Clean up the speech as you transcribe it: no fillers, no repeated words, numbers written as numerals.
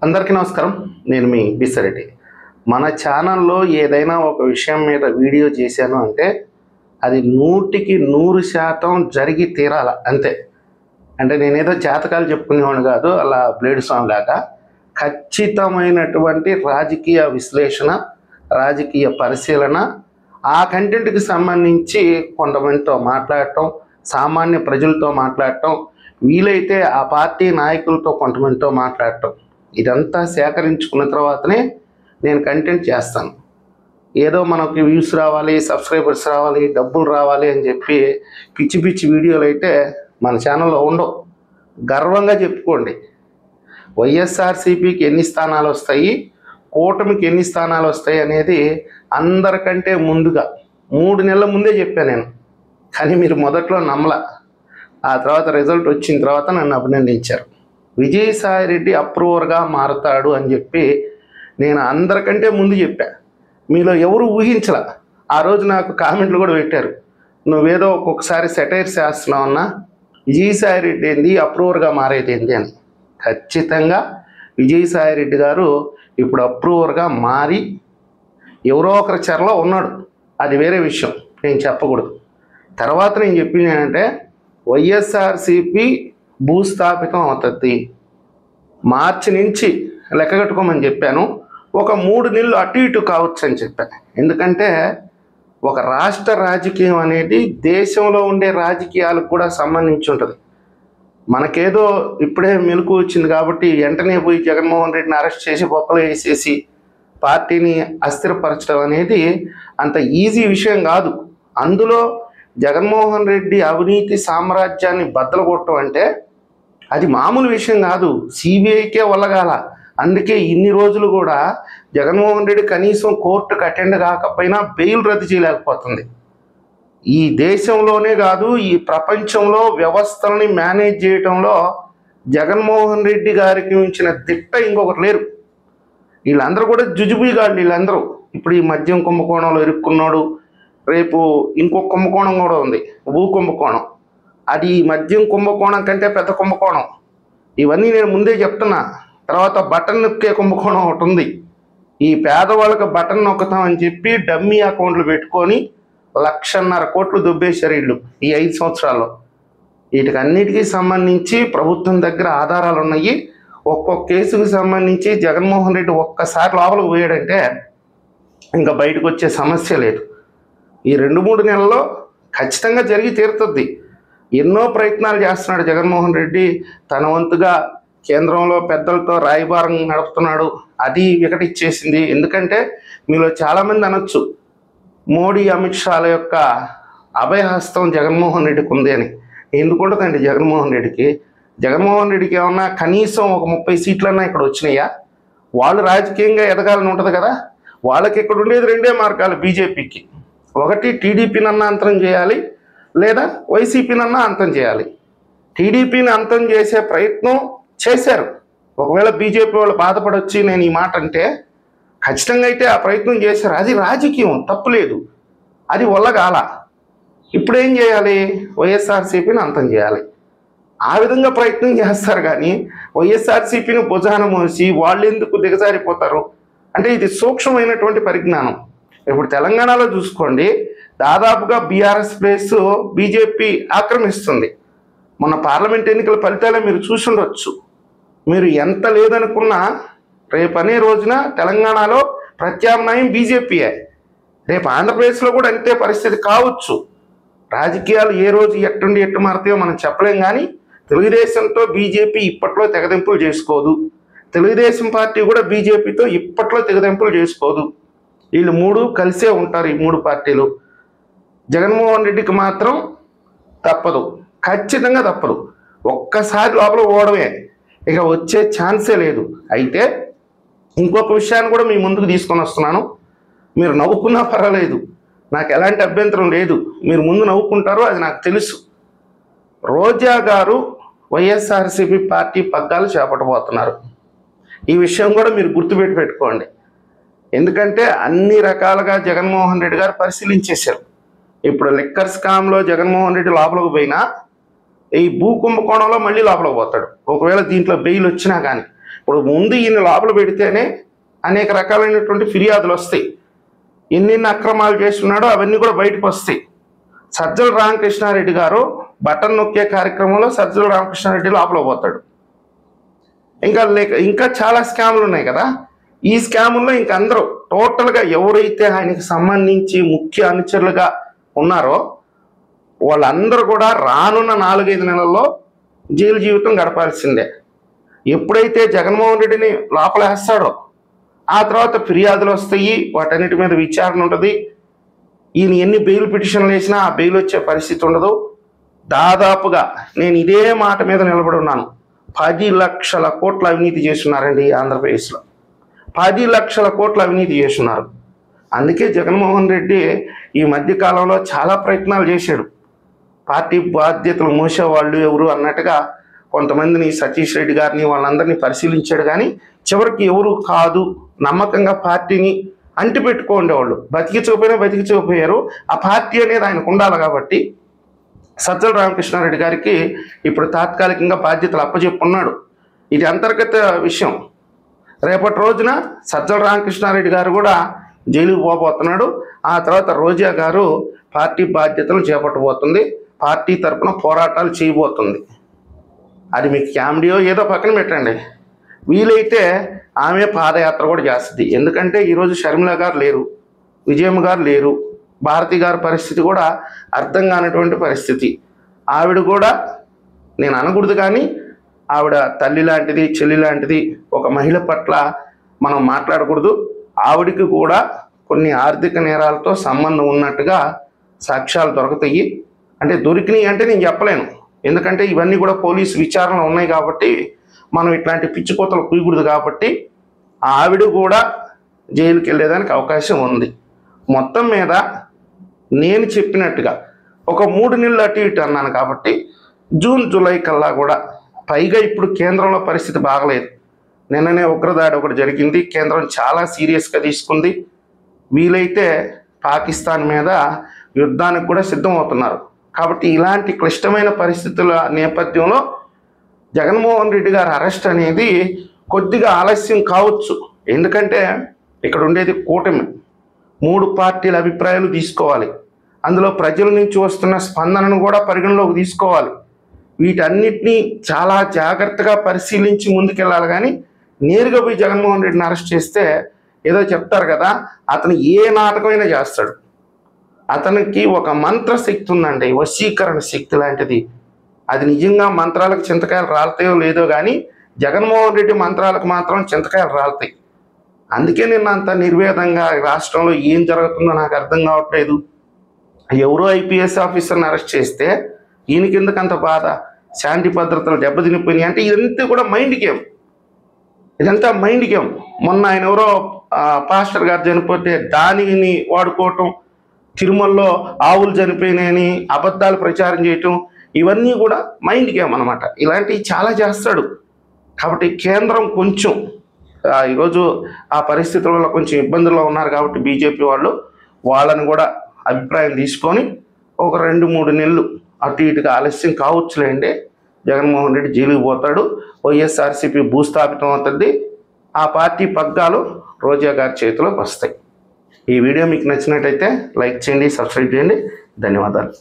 అందరికీ నమస్కారం. నేను మీ బిసరెడ్డి. మన ఛానల్లో ఏదైనా ఒక విషయం మీద వీడియో చేశాను అంటే అది 100% జరిగి తీరాల అంతే. అంటే నేనేదో జాతకాలు చెప్పుకునేవాడిని కాదు, అలా బ్లేడ్ సాంగ్ లాగా. ఖచ్చితమైనటువంటి రాజకీయ విశ్లేషణ, రాజకీయ పరిశీలన, ఆ కంటెంట్కి సంబంధించి కొంతమందితో మాట్లాడటం, సామాన్య ప్రజలతో మాట్లాడటం, వీలైతే ఆ పార్టీ నాయకులతో కొంతమందితో మాట్లాడటం, ఇదంతా సేకరించుకున్న తర్వాతనే నేను కంటెంట్ చేస్తాను. ఏదో మనకి వ్యూస్ రావాలి, సబ్స్క్రైబర్స్ రావాలి, డబ్బులు రావాలి అని చెప్పి పిచ్చి పిచ్చి వీడియోలు అయితే మన ఛానల్లో ఉండవు. గర్వంగా చెప్పుకోండి, వైఎస్ఆర్సీపీకి ఎన్ని స్థానాలు వస్తాయి, కూటమికి ఎన్ని స్థానాలు వస్తాయి అనేది అందరికంటే ముందుగా 3 నెలల ముందే చెప్పాను నేను. కానీ మీరు మొదట్లో నమ్మల. ఆ తర్వాత రిజల్ట్ వచ్చిన తర్వాత నన్ను అభినందించారు. విజయసాయిరెడ్డి అప్రూవర్గా మారతాడు అని చెప్పి నేను అందరికంటే ముందు చెప్పా. మీలో ఎవరు ఊహించలా. ఆ రోజు నాకు కామెంట్లు కూడా పెట్టారు, నువ్వేదో ఒక్కొక్కసారి సెటైర్స్ చేస్తున్నావు అన్నా, విజయసాయిరెడ్డి ఏంది అప్రూవర్గా మారేది ఏంది అని. ఖచ్చితంగా విజయసాయిరెడ్డి గారు ఇప్పుడు అప్రూవర్గా మారి ఎవరో ఒకరి చెరలో ఉన్నాడు. అది వేరే విషయం, నేను చెప్పకూడదు. తర్వాత నేను చెప్పింది ఏంటంటే వైఎస్ఆర్సీపీ భూస్థాపితం అవుతుంది, మార్చి నుంచి లెక్క కట్టుకోమని చెప్పాను. ఒక 3 నెలలు అటు ఇటు కావచ్చు అని చెప్పాను. ఎందుకంటే ఒక రాష్ట్ర రాజకీయం అనేది దేశంలో ఉండే రాజకీయాలకు కూడా సంబంధించి ఉంటుంది. మనకేదో ఇప్పుడే మెలకు వచ్చింది కాబట్టి వెంటనే పోయి జగన్మోహన్ రెడ్డిని అరెస్ట్ చేసి బొక్కలు వేసేసి పార్టీని అస్థిరపరచడం అనేది అంత ఈజీ విషయం కాదు. అందులో జగన్మోహన్ రెడ్డి అవినీతి సామ్రాజ్యాన్ని బద్దలు కొట్టడం అంటే అది మామూలు విషయం కాదు. సిబిఐకే వల్లగాల. అందుకే ఇన్ని రోజులు కూడా జగన్మోహన్ రెడ్డి కనీసం కోర్టుకు అటెండ్ కాకపోయినా బెయిల్ రద్దు చేయలేకపోతుంది. ఈ దేశంలోనే కాదు, ఈ ప్రపంచంలో వ్యవస్థలని మేనేజ్ చేయడంలో జగన్మోహన్ రెడ్డి గారికి మించిన దిట్ట ఇంకొకరు లేరు. వీళ్ళందరూ కూడా జుజుబీగాళ్ళు. వీళ్ళందరూ ఇప్పుడు ఈ మద్యం కుంభకోణంలో ఇరుక్కున్నాడు. రేపు ఇంకొక కుంభకోణం కూడా ఉంది, భూ కుంభకోణం. అది మద్యం కుంభకోణం కంటే పెద్ద కుంభకోణం. ఇవన్నీ నేను ముందే చెప్తున్నా. తర్వాత బటన్ నొక్కే కుంభకోణం ఒకటి ఉంది. ఈ పేదవాళ్ళకి బటన్ నొక్కుతామని చెప్పి డమ్మీ అకౌంట్లు పెట్టుకొని 1,50,000 కోట్లు దొబ్బేశారు వీళ్ళు ఈ 5 సంవత్సరాల్లో. వీటికన్నిటికీ సంబంధించి ప్రభుత్వం దగ్గర ఆధారాలు ఉన్నాయి. ఒక్కొక్క కేసుకు సంబంధించి జగన్మోహన్ రెడ్డి ఒక్కసారి లోపలికి పోయాడంటే ఇంకా బయటకు వచ్చే సమస్య లేదు. ఈ 2-3 నెలల్లో ఖచ్చితంగా జరిగి తీరుతుంది. ఎన్నో ప్రయత్నాలు చేస్తున్నాడు జగన్మోహన్ రెడ్డి. తన వంతుగా కేంద్రంలో పెద్దలతో రాయబారం నడుపుతున్నాడు. అది వికటిచ్చేసింది. ఎందుకంటే మీలో చాలామంది అనొచ్చు, మోడీ అమిత్ షాల యొక్క అభయహస్తం జగన్మోహన్ రెడ్డికి ఉంది అని. ఎందుకుంటుందండి జగన్మోహన్ రెడ్డికి? జగన్మోహన్ రెడ్డికి ఏమన్నా కనీసం ఒక 30 సీట్లన్నా ఇక్కడ వచ్చినాయా? వాళ్ళు రాజకీయంగా ఎదగాలని ఉంటుంది కదా. వాళ్ళకి ఇక్కడ ఉండేది 2 మార్గాలు బీజేపీకి. ఒకటి టీడీపీనన్నా అంతం చేయాలి, లేదా వైసీపీనన్నా అంతం చేయాలి. టీడీపీని అంతం చేసే ప్రయత్నం చేశారు. ఒకవేళ బీజేపీ వాళ్ళు బాధపడొచ్చి నేను ఈ మాట అంటే ఖచ్చితంగా అయితే ఆ ప్రయత్నం చేశారు. అది రాజకీయం, తప్పులేదు. అది వల్లగాల. ఇప్పుడు ఏం చేయాలి? వైఎస్ఆర్సీపీని అంతం చేయాలి. ఆ విధంగా ప్రయత్నం చేస్తారు. కానీ వైఎస్ఆర్సీపీని భుజాన మోసి వాళ్ళు ఎందుకు దిగజారిపోతారు అంటే ఇది సూక్ష్మమైనటువంటి పరిజ్ఞానం. ఇప్పుడు తెలంగాణలో చూసుకోండి, దాదాపుగా బీఆర్ఎస్ ప్లేస్ బీజేపీ ఆక్రమిస్తుంది. మొన్న పార్లమెంట్ ఎన్నికల ఫలితాలే మీరు చూసి ఉండొచ్చు. మీరు ఎంత లేదనుకున్నా రేపు అనే రోజున తెలంగాణలో ప్రత్యామ్నాయం బీజేపీయే. రేపు ఆంధ్రప్రదేశ్లో కూడా అంతే పరిస్థితి కావచ్చు. రాజకీయాలు ఏ రోజు ఎట్టు మారుతాయో మనం చెప్పలేం. కానీ తెలుగుదేశంతో బీజేపీ ఇప్పట్లో తెగదెంపులు చేసుకోదు. తెలుగుదేశం పార్టీ కూడా బీజేపీతో ఇప్పట్లో తెగదెంపులు చేసుకోదు. వీళ్ళు 3 కలిసే ఉంటారు, ఈ 3 పార్టీలు. జగన్మోహన్ రెడ్డికి మాత్రం తప్పదు, ఖచ్చితంగా తప్పదు. ఒక్కసారి లోపల పోవడమే, ఇక వచ్చే ఛాన్సే లేదు. అయితే ఇంకొక విషయాన్ని కూడా మీ ముందుకు తీసుకొని వస్తున్నాను. మీరు నవ్వుకున్నా పర్వాలేదు, నాకు ఎలాంటి అభ్యంతరం లేదు. మీరు ముందు నవ్వుకుంటారో అది నాకు తెలుసు. రోజా గారు వైఎస్ఆర్సీపీ పార్టీ పగ్గాలు చేపట్టబోతున్నారు. ఈ విషయం కూడా మీరు గుర్తుపెట్టుకోండి. ఎందుకంటే అన్ని రకాలుగా జగన్మోహన్ రెడ్డి గారు పరిశీలించేశారు. ఇప్పుడు లిక్కర్ స్కామ్లో జగన్మోహన్ రెడ్డి లోపలికి పోయినా ఈ భూ కుంభకోణంలో మళ్ళీ లోపలికి పోతాడు. ఒకవేళ దీంట్లో బెయిల్ వచ్చినా కానీ ఇప్పుడు ముందు ఈయన లోపల పెడితేనే అనేక రకాలైనటువంటి ఫిర్యాదులు వస్తాయి. ఎన్నెన్ని అక్రమాలు చేస్తున్నాడో అవన్నీ కూడా బయటకు వస్తాయి. సజ్జల రామకృష్ణారెడ్డి గారు బటన్ నొక్కే కార్యక్రమంలో సజ్జల రామకృష్ణారెడ్డి లోపల పోతాడు. ఇంకా చాలా స్కాములు ఉన్నాయి కదా. ఈ స్కాముల్లో ఇంక అందరూ టోటల్గా ఎవరైతే ఆయనకి సంబంధించి ముఖ్య అనుచరులుగా ఉన్నారో వాళ్ళందరూ కూడా రానున్న 4-5 నెలల్లో జైలు జీవితం గడపాల్సిందే. ఎప్పుడైతే జగన్మోహన్ రెడ్డిని లోపలేస్తాడో ఆ తర్వాత ఫిర్యాదులు వస్తాయి, వాటన్నిటి మీద విచారణ ఉంటుంది. ఈయన ఎన్ని బెయిల్ పిటిషన్లు వేసినా ఆ బెయిల్ వచ్చే పరిస్థితి ఉండదు. దాదాపుగా నేను ఇదే మాట మీద నిలబడి ఉన్నాను. 10 లక్షల కోట్ల అవినీతి చేస్తున్నారండి ఆంధ్రప్రదేశ్లో. 10 లక్షల కోట్ల అవినీతి చేస్తున్నారు. అందుకే జగన్మోహన్ రెడ్డి ఈ మధ్యకాలంలో చాలా ప్రయత్నాలు చేశాడు. పార్టీ బాధ్యతలు మోసేవాళ్ళు ఎవరు అన్నట్టుగా కొంతమందిని సతీష్ రెడ్డి గారిని వాళ్ళందరినీ పరిశీలించాడు. కానీ చివరికి ఎవరు కాదు, నమ్మకంగా పార్టీని అంటిపెట్టుకోండేవాళ్ళు. బతికించకపోయారు. ఆ పార్టీ అనేది ఆయనకు ఉండాలి కాబట్టి సజ్జల రామకృష్ణారెడ్డి గారికి ఇప్పుడు తాత్కాలికంగా బాధ్యతలు అప్పచెప్పున్నాడు. ఇది అంతర్గత విషయం. రేపటి రోజున సజ్జల రామకృష్ణారెడ్డి గారు కూడా జైలుకు పోబోతున్నాడు. ఆ తర్వాత రోజా గారు పార్టీ బాధ్యతలు చేపట్టబోతుంది. పార్టీ తరఫున పోరాటాలు చేయబోతుంది. అది మీకు కామెడీయో ఏదో పక్కన పెట్టండి. వీలైతే ఆమె పాదయాత్ర కూడా చేస్తుంది. ఎందుకంటే ఈరోజు షర్మిల గారు లేరు, విజయమ్మ గారు లేరు, భారతి గారి పరిస్థితి కూడా అర్థం కానటువంటి పరిస్థితి. ఆవిడ కూడా నేను అనకూడదు కానీ ఆవిడ తల్లి లాంటిది, చెల్లి లాంటిది. ఒక మహిళ పట్ల మనం మాట్లాడకూడదు. ఆవిడికి కూడా కొన్ని ఆర్థిక నేరాలతో సంబంధం ఉన్నట్టుగా సాక్ష్యాలు దొరుకుతాయి. అంటే దొరికినాయి అంటే నేను చెప్పలేను, ఎందుకంటే ఇవన్నీ కూడా పోలీసు విచారణలు ఉన్నాయి కాబట్టి మనం ఇట్లాంటి పిచ్చికోతలు కుయకూడదు. కాబట్టి ఆవిడ కూడా జైలుకి వెళ్ళేదానికి అవకాశం ఉంది. మొత్తం మీద నేను చెప్పినట్టుగా ఒక 3 నెలలు అటు ఇటు అన్నాను కాబట్టి జూన్ జూలై కల్లా కూడా, పైగా ఇప్పుడు కేంద్రంలో పరిస్థితి బాగలేదు. నిన్ననే ఉగ్రదాడి ఒకటి జరిగింది. కేంద్రం చాలా సీరియస్గా తీసుకుంది. వీలైతే పాకిస్తాన్ మీద యుద్ధానికి కూడా సిద్ధం అవుతున్నారు. కాబట్టి ఇలాంటి క్లిష్టమైన పరిస్థితుల నేపథ్యంలో జగన్మోహన్ రెడ్డి గారి అరెస్ట్ అనేది కొద్దిగా ఆలస్యం కావచ్చు. ఎందుకంటే ఇక్కడ ఉండేది కూటమి. 3 పార్టీల అభిప్రాయాలు తీసుకోవాలి. అందులో ప్రజల నుంచి వస్తున్న స్పందనను కూడా పరిగణలోకి తీసుకోవాలి. వీటన్నిటినీ చాలా జాగ్రత్తగా పరిశీలించి ముందుకెళ్ళాలి. కానీ నేరుగా పోయి జగన్మోహన్ రెడ్డిని అరెస్ట్ చేస్తే ఏదో చెప్తారు కదా, అతను ఏ నాటకమైనా చేస్తాడు. అతనికి ఒక మంత్ర శక్తి ఉందండి, వశీకరణ శక్తి లాంటిది. అది నిజంగా మంత్రాలకు చింతకాయలు రాలుతాయో లేదో కానీ జగన్మోహన్ రెడ్డి మంత్రాలకు మాత్రం చింతకాయలు రాలుతాయి. అందుకే నేను అంత నిర్వేదంగా రాష్ట్రంలో ఏం జరుగుతుందో నాకు అర్థం కావట్లేదు. ఎవరో ఐపీఎస్ ఆఫీసర్ని అరెస్ట్ చేస్తే ఈయన కిందకు అంత బాధ, శాంతి భద్రతలు దెబ్బతినిపోయినాయి అంటే ఇదంతా కూడా మైండ్ గేమ్. ఇదంతా మైండ్ గేమ్. మొన్న ఆయన ఎవరో పాస్టర్ గారు చనిపోతే దానిని వాడుకోవటం, తిరుమలలో ఆవులు చనిపోయినాయని అబద్ధాలు ప్రచారం చేయటం, ఇవన్నీ కూడా మైండ్ గేమ్ అనమాట. ఇలాంటివి చాలా చేస్తాడు. కాబట్టి కేంద్రం కొంచెం ఈరోజు ఆ పరిస్థితులలో కొంచెం ఇబ్బందుల్లో ఉన్నారు. కాబట్టి బీజేపీ వాళ్ళని కూడా అభిప్రాయం తీసుకొని ఒక 2-3 నెలలు అటు ఇటుగా ఆలస్యం కావచ్చులేండి. జగన్మోహన్ రెడ్డి జైలుకు పోతాడు. వైఎస్ఆర్సీపీ భూస్థాపితం అవుతుంది. ఆ పార్టీ పగ్గాలు రోజా గారి చేతిలోకి వస్తాయి. ఈ వీడియో మీకు నచ్చినట్టయితే లైక్ చేయండి, సబ్స్క్రైబ్ చేయండి. ధన్యవాదాలు.